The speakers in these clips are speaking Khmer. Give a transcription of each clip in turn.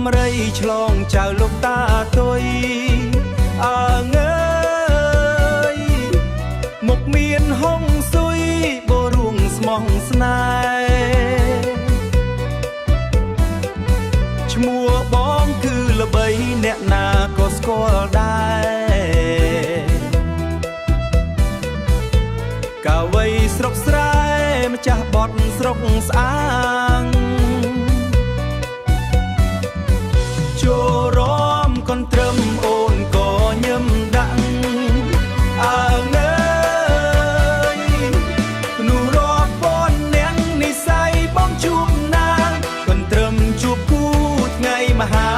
ដំរីឆ្លងចៅលោកតាទុយអើងើយមុខមានហុងស៊ុយបរួងស្មោះស្នេហ៍ឈ្មោះបងគឺល្បីអ្នកណាក៏ស្គាល់ដែរកាវៃស្រុកស្រែម្ចាស់បត់ស្រុកស្អាងចូលរំកន្ទ្រឹមអូនក៏ញឹមដាក់អើងើយនោះរាប់ពាន់អ្នកនិស័យបងជួបណាងកន្ទ្រឹមជួបគូថ្ងៃមហា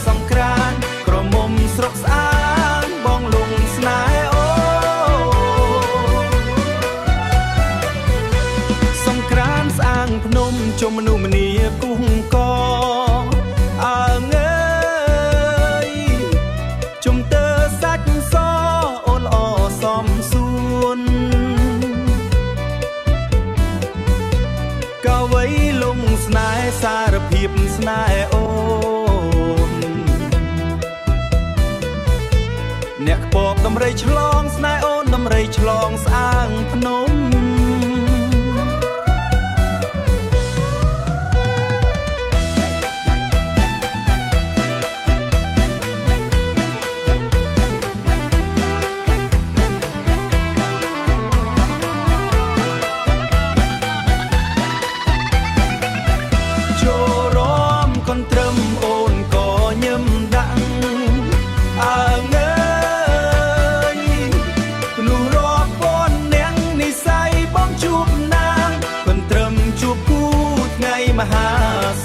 សង្ក្រាន្តក្រមុំស្រុកស្អាងបងលងស្នេហ៍អូសង្ក្រាន្តស្អាងភ្នំជុំមនុស្សម្នាគូកអើងើយជុំតើសាច់សអូនល្អសំសួនកាវៃលងស្នេហ៍សារភាពស្នេហ៍អូនអ្នកខ្ពកដំរីឆ្លងស្នេហ៍អូនដំរីឆ្លងស្អាងភ្នំមហា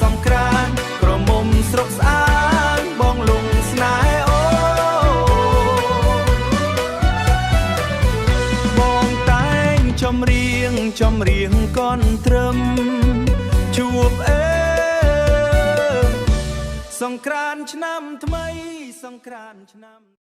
សង្ក្រាន្តក្រមុំស្រុកស្អាងបងលងស្នេហ៍អូបងតែងចម្រៀងកន់ត្រឹមជួបសង្ក្រាន្តឆ្នាំថ្មីសង្ក្រាន្តឆ្នាំ